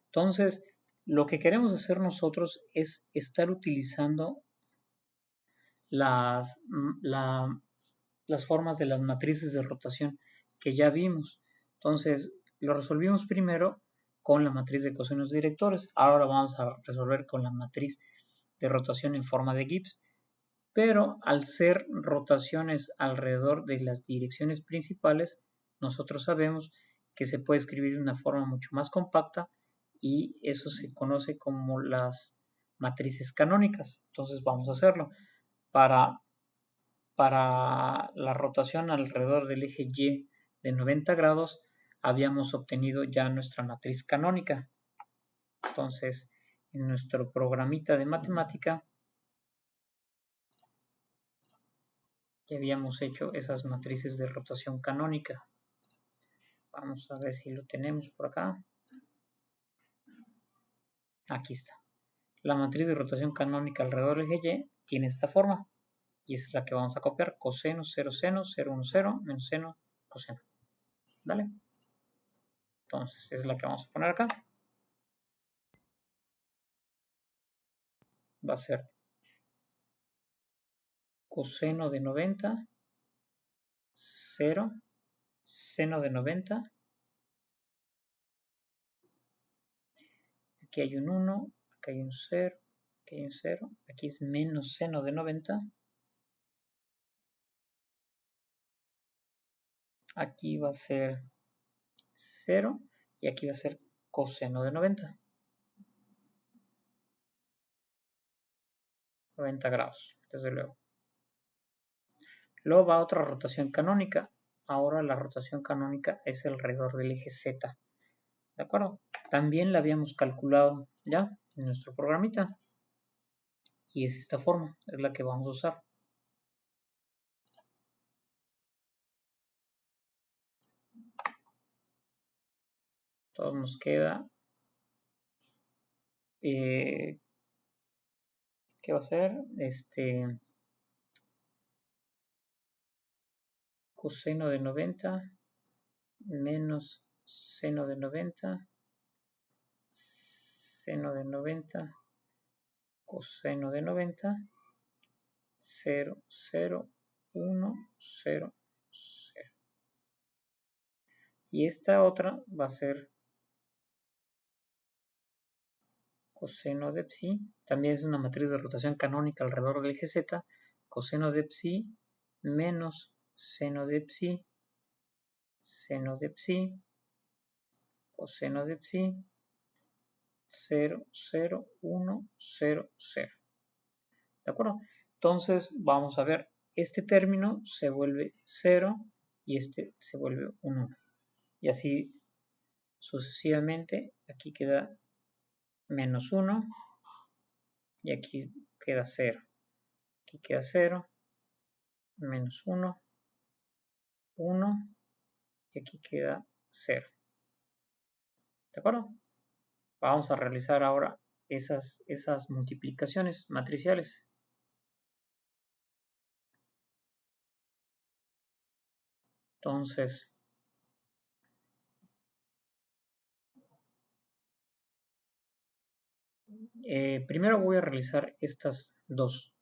Entonces, lo que queremos hacer nosotros es estar utilizando las formas de las matrices de rotación que ya vimos. Entonces, lo resolvimos primero con la matriz de cosinos directores. Ahora vamos a resolver con la matriz de rotación en forma de Gibbs. Pero al ser rotaciones alrededor de las direcciones principales, nosotros sabemos que se puede escribir de una forma mucho más compacta y eso se conoce como las matrices canónicas. Entonces vamos a hacerlo. Para la rotación alrededor del eje Y de 90 grados, habíamos obtenido ya nuestra matriz canónica. Entonces, en nuestro programita de matemática, ya habíamos hecho esas matrices de rotación canónica. Vamos a ver si lo tenemos por acá. Aquí está. La matriz de rotación canónica alrededor del eje Y tiene esta forma. Y esa es la que vamos a copiar. Coseno, 0, seno, 0, 1, 0, menos seno, coseno. ¿Vale? Entonces, es la que vamos a poner acá. Va a ser coseno de 90 0, seno de 90. Aquí hay un 1, aquí hay un 0, aquí hay un 0. Aquí es menos seno de 90. Aquí va a ser 0 y aquí va a ser coseno de 90. 90 grados, desde luego. Luego va otra rotación canónica. Ahora la rotación canónica es alrededor del eje Z. ¿De acuerdo? También la habíamos calculado ya en nuestro programita. Y es esta forma, es la que vamos a usar. Entonces nos queda, ¿qué va a ser? Coseno de 90 menos seno de 90, seno de 90, coseno de 90, 0, 0, 1, 0, 0. Y esta otra va a ser coseno de psi, también es una matriz de rotación canónica alrededor del eje Z, coseno de psi menos seno de psi, seno de psi, coseno de psi, 0, 0, 1, 0, 0. ¿De acuerdo? Entonces vamos a ver, este término se vuelve 0 y este se vuelve un 1. Y así sucesivamente, aquí queda menos 1 y aquí queda 0. Aquí queda 0, menos 1, 1 y aquí queda 0. ¿De acuerdo? Vamos a realizar ahora esas multiplicaciones matriciales. Entonces, primero voy a realizar estas dos.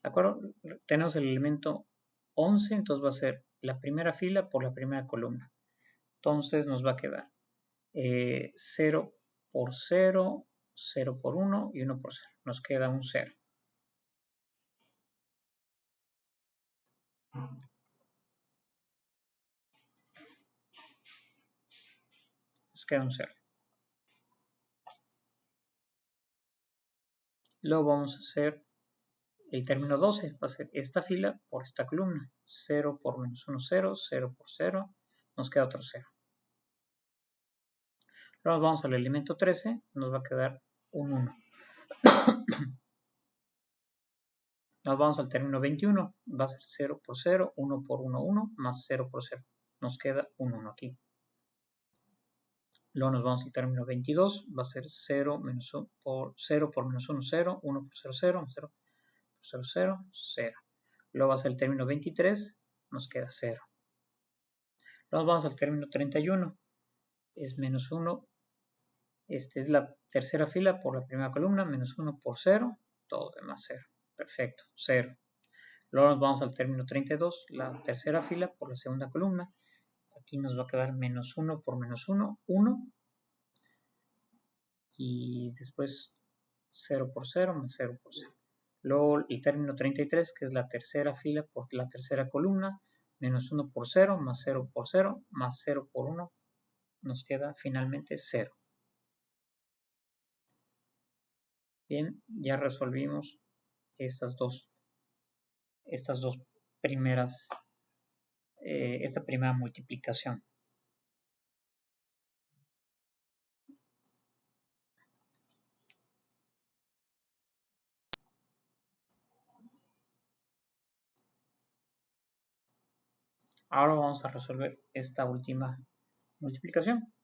¿De acuerdo? Tenemos el elemento 11, entonces va a ser la primera fila por la primera columna. Entonces nos va a quedar 0 por 0, 0 por 1 y 1 por 0. Nos queda un 0. Nos queda un 0. Luego vamos a hacer el término 12. Va a ser esta fila por esta columna. 0 por menos 1, 0, 0 por 0. Nos queda otro 0. Luego vamos al elemento 13. Nos va a quedar un 1. Nos vamos al término 21. Va a ser 0 por 0, 1 por 1, 1, más 0 por 0. Nos queda un 1 aquí. Luego nos vamos al término 22. Va a ser 0 menos 1 por 0 por menos 1, 0, 1 por 0, 0, 0 por 0, 0, 0. Luego va a ser el término 23. Nos queda 0. Luego vamos al término 31. Es menos 1. Esta es la tercera fila por la primera columna. Menos 1 por 0. Todo demás 0. Perfecto. 0. Luego nos vamos al término 32, la tercera fila por la segunda columna. Aquí nos va a quedar menos 1 por menos 1, 1. Y después 0 por 0 más 0 por 0. Luego el término 33, que es la tercera fila por la tercera columna. Menos 1 por 0 más 0 por 0 más 0 por 1. Nos queda finalmente 0. Bien, ya resolvimos estas dos primeras, esta primera multiplicación. Ahora vamos a resolver esta última multiplicación.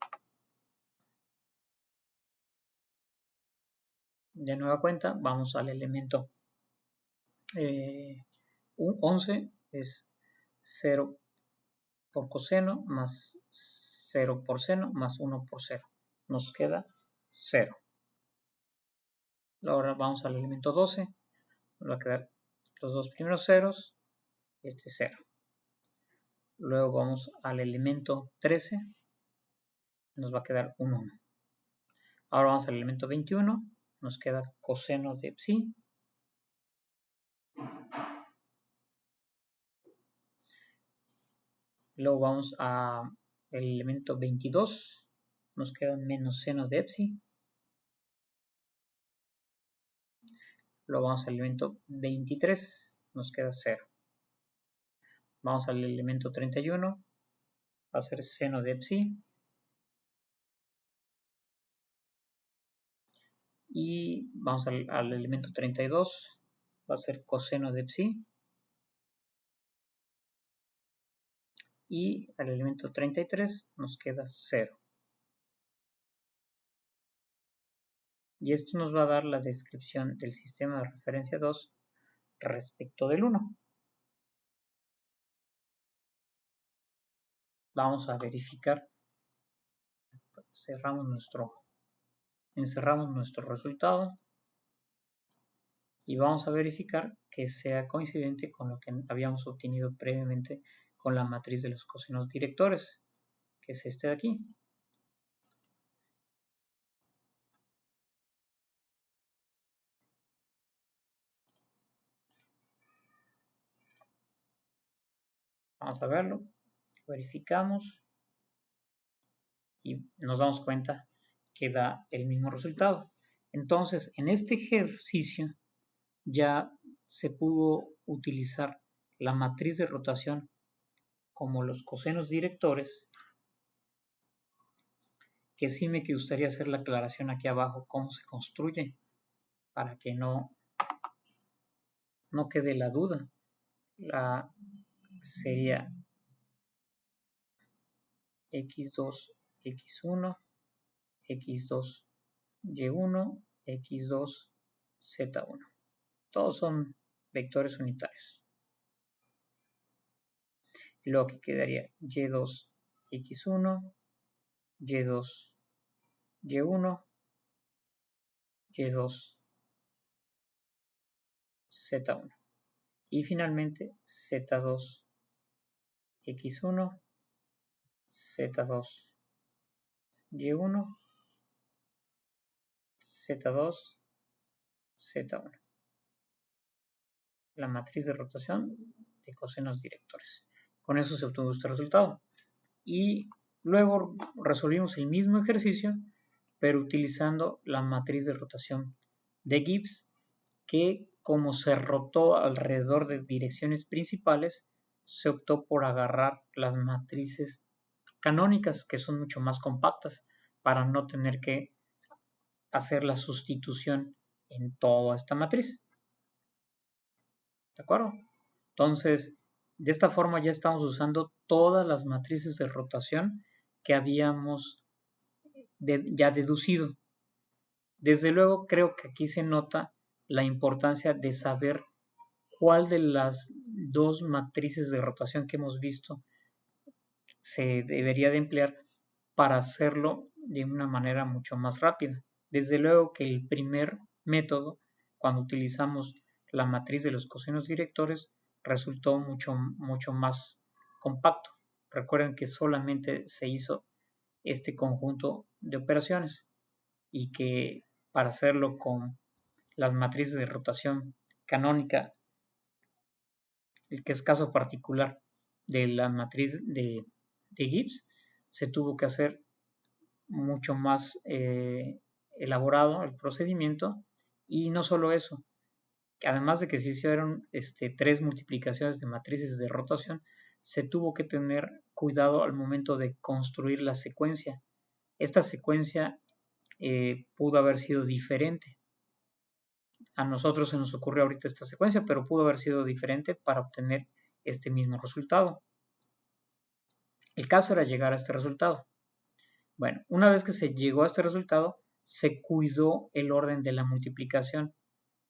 De nueva cuenta, vamos al elemento 11, es 0 por coseno más 0 por seno más 1 por 0. Nos queda 0. Ahora vamos al elemento 12. Nos va a quedar los dos primeros ceros y este 0. Luego vamos al elemento 13. Nos va a quedar un 1. Ahora vamos al elemento 21. Nos queda coseno de psi. Luego vamos al elemento 22. Nos queda menos seno de psi. Luego vamos al elemento 23. Nos queda 0. Vamos al elemento 31. Va a ser seno de psi. Y vamos al elemento 32. Va a ser coseno de psi. Y al elemento 33 nos queda 0. Y esto nos va a dar la descripción del sistema de referencia 2 respecto del 1. Vamos a verificar. Encerramos nuestro resultado y vamos a verificar que sea coincidente con lo que habíamos obtenido previamente con la matriz de los cosenos directores, que es este de aquí. Vamos a verlo, verificamos y nos damos cuenta que da el mismo resultado. Entonces, en este ejercicio ya se pudo utilizar la matriz de rotación como los cosenos directores, que sí me gustaría hacer la aclaración aquí abajo cómo se construye para que no quede la duda. Sería x2, x1, x2, y1, x2, z1. Todos son vectores unitarios. Y luego que quedaría y2, x1, y2, y1, y2, z1. Y finalmente z2, x1, z2, y1, z2, z1. La matriz de rotación de cosenos directores. Con eso se obtuvo este resultado. Y luego resolvimos el mismo ejercicio, pero utilizando la matriz de rotación de Gibbs, que como se rotó alrededor de direcciones principales, se optó por agarrar las matrices canónicas, que son mucho más compactas, para no tener que hacer la sustitución en toda esta matriz. ¿De acuerdo? Entonces, de esta forma ya estamos usando todas las matrices de rotación que habíamos ya deducido. Desde luego, creo que aquí se nota la importancia de saber cuál de las dos matrices de rotación que hemos visto se debería de emplear para hacerlo de una manera mucho más rápida. Desde luego que el primer método, cuando utilizamos la matriz de los cosenos directores, resultó mucho más compacto. Recuerden que solamente se hizo este conjunto de operaciones y que para hacerlo con las matrices de rotación canónica, el que es caso particular de la matriz de Gibbs, se tuvo que hacer mucho más elaborado el procedimiento. Y no solo eso, que además de que se hicieron 3 multiplicaciones de matrices de rotación, se tuvo que tener cuidado al momento de construir la secuencia. Esta secuencia pudo haber sido diferente. A nosotros se nos ocurrió ahorita esta secuencia, pero pudo haber sido diferente para obtener este mismo resultado. El caso era llegar a este resultado. Bueno, una vez que se llegó a este resultado, se cuidó el orden de la multiplicación.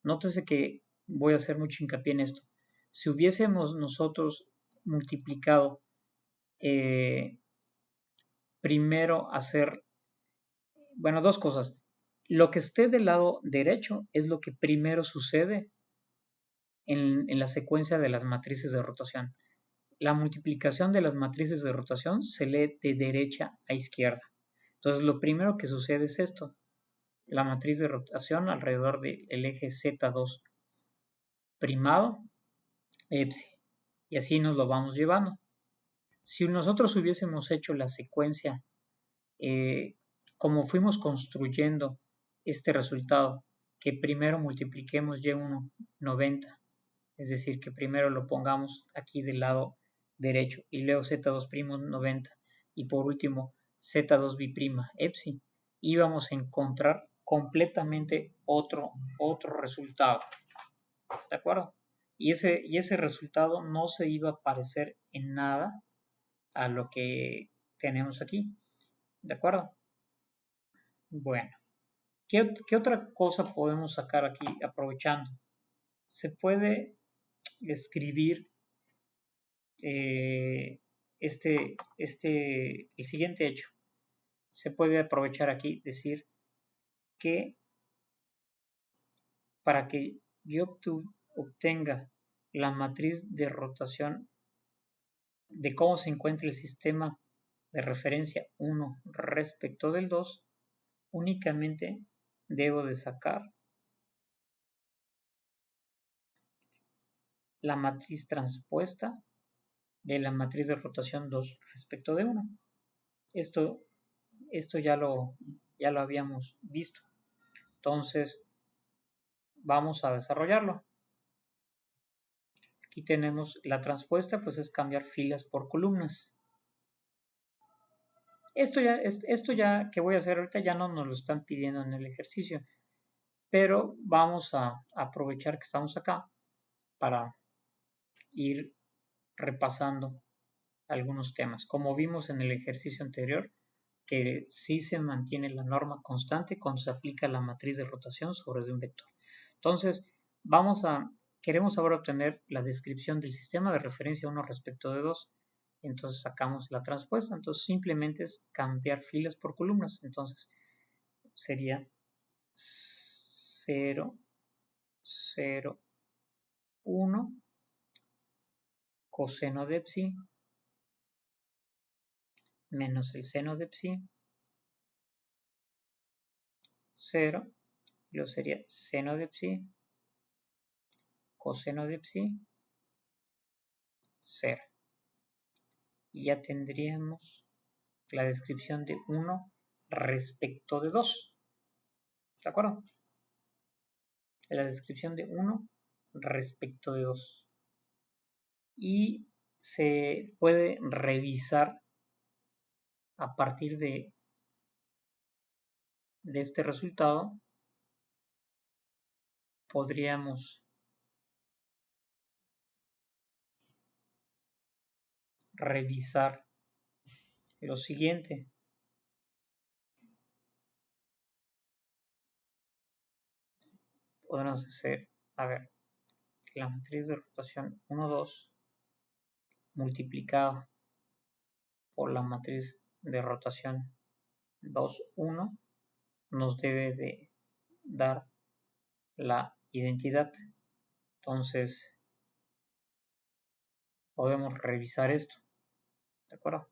Nótese que voy a hacer mucho hincapié en esto. Si hubiésemos nosotros multiplicado primero bueno, dos cosas. Lo que esté del lado derecho es lo que primero sucede en la secuencia de las matrices de rotación. la multiplicación de las matrices de rotación se lee de derecha a izquierda. Entonces, lo primero que sucede es esto. La matriz de rotación alrededor del eje Z2 primado, epsi. Y así nos lo vamos llevando. Si nosotros hubiésemos hecho la secuencia como fuimos construyendo este resultado, que primero multipliquemos Y1 90, es decir, que primero lo pongamos aquí del lado derecho y luego Z2' 90 y por último Z2 B' epsi, íbamos a encontrar completamente otro resultado, ¿de acuerdo? Y ese resultado no se iba a parecer en nada a lo que tenemos aquí, ¿de acuerdo? Bueno, ¿qué otra cosa podemos sacar aquí aprovechando? Se puede escribir el siguiente hecho. Se puede aprovechar aquí, decir que para que yo obtenga la matriz de rotación de cómo se encuentra el sistema de referencia 1 respecto del 2, únicamente debo de sacar la matriz transpuesta de la matriz de rotación 2 respecto de 1. Esto ya lo habíamos visto. Entonces, vamos a desarrollarlo. Aquí tenemos la transpuesta, pues es cambiar filas por columnas. Esto ya que voy a hacer ahorita ya no nos lo están pidiendo en el ejercicio, pero vamos a aprovechar que estamos acá para ir repasando algunos temas. Como vimos en el ejercicio anterior, que sí se mantiene la norma constante cuando se aplica la matriz de rotación sobre un vector. Entonces, queremos ahora obtener la descripción del sistema de referencia 1 respecto de 2. Entonces sacamos la transpuesta. Entonces simplemente es cambiar filas por columnas. Entonces sería 0, 0, 1, coseno de psi, menos el seno de psi, 0, y luego sería seno de psi, coseno de psi, 0. Y ya tendríamos la descripción de 1 respecto de 2. ¿De acuerdo? La descripción de 1 respecto de 2. Y se puede revisar a partir de este resultado. Podríamos revisar lo siguiente. Podemos hacer, a ver, la matriz de rotación 1, 2 multiplicada por la matriz de rotación 2, 1 nos debe de dar la identidad. Entonces, podemos revisar esto. ¿De acuerdo?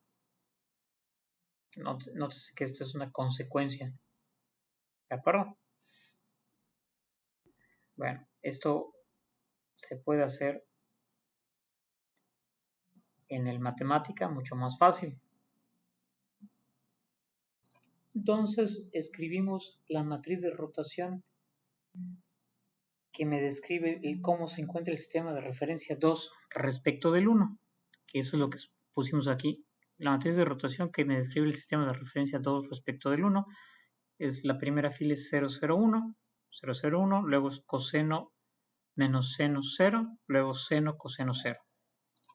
Nótese que esto es una consecuencia. ¿De acuerdo? Bueno, esto se puede hacer en el matemática mucho más fácil. Entonces escribimos la matriz de rotación que me describe cómo se encuentra el sistema de referencia 2 respecto del 1, que eso es lo que pusimos aquí. La matriz de rotación que me describe el sistema de referencia 2 respecto del 1 es la primera fila es 001, 001, luego es coseno menos seno 0, luego seno coseno 0.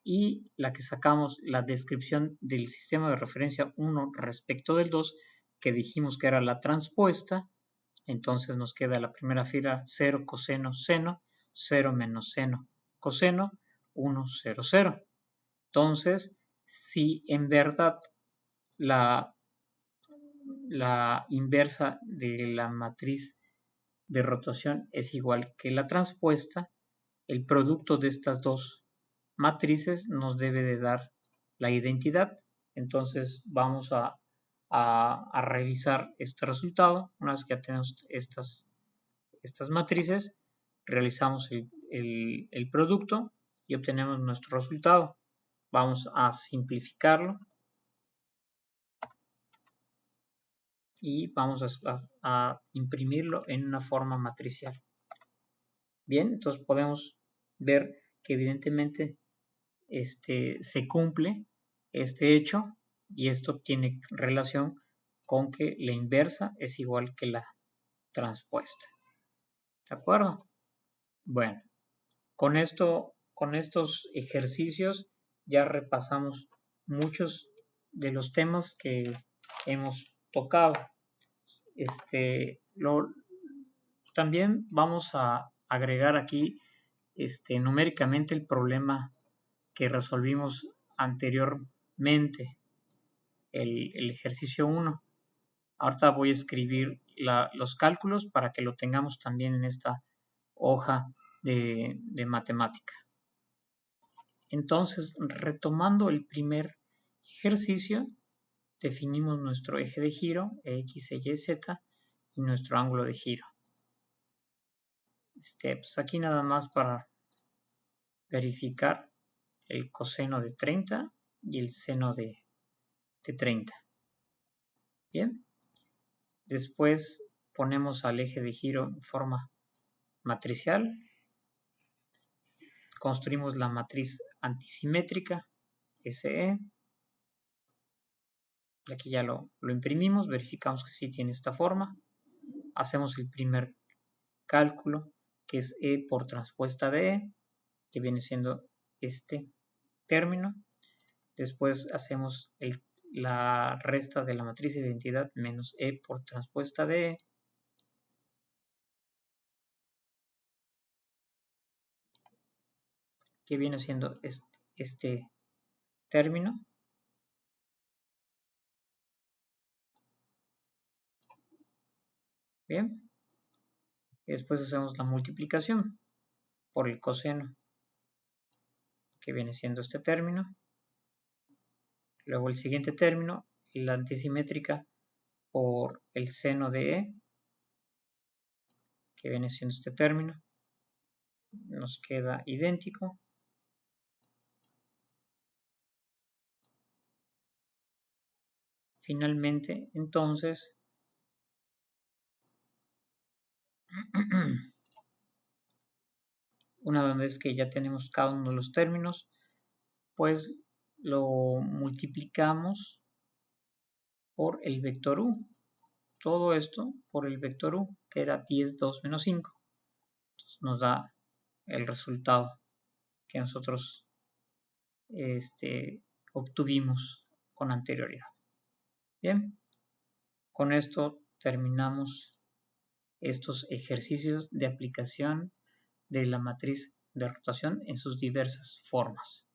Y la que sacamos la descripción del sistema de referencia 1 respecto del 2, que dijimos que era la transpuesta, entonces nos queda la primera fila 0 coseno seno, 0 menos seno coseno, 1, 0, 0. Entonces, si en verdad la inversa de la matriz de rotación es igual que la transpuesta, el producto de estas dos matrices nos debe de dar la identidad. Entonces vamos a revisar este resultado. Una vez que ya tenemos estas matrices, realizamos el producto y obtenemos nuestro resultado. Vamos a simplificarlo y vamos a imprimirlo en una forma matricial. Bien, entonces podemos ver que evidentemente se cumple este hecho y esto tiene relación con que la inversa es igual que la transpuesta. ¿De acuerdo? Bueno, con estos ejercicios ya repasamos muchos de los temas que hemos tocado. También vamos a agregar aquí numéricamente el problema que resolvimos anteriormente, el ejercicio 1. Ahorita voy a escribir los cálculos para que lo tengamos también en esta hoja de matemática. Entonces, retomando el primer ejercicio, definimos nuestro eje de giro, X, Y, Z, y nuestro ángulo de giro. Pues aquí nada más para verificar el coseno de 30 y el seno de 30. Bien. Después ponemos al eje de giro en forma matricial. Construimos la matriz antisimétrica, SE. Aquí ya lo imprimimos, verificamos que sí tiene esta forma. Hacemos el primer cálculo, que es E por transpuesta de E, que viene siendo este término. Después hacemos la resta de la matriz de identidad menos E por transpuesta de E. Que viene siendo este término. Bien. Después hacemos la multiplicación por el coseno, que viene siendo este término. Luego el siguiente término, la antisimétrica por el seno de E, que viene siendo este término. Nos queda idéntico. Finalmente, entonces, una vez que ya tenemos cada uno de los términos, pues lo multiplicamos por el vector u. Todo esto por el vector u, que era 10, 2, menos 5. Entonces nos da el resultado que nosotros obtuvimos con anterioridad. Bien, con esto terminamos estos ejercicios de aplicación de la matriz de rotación en sus diversas formas.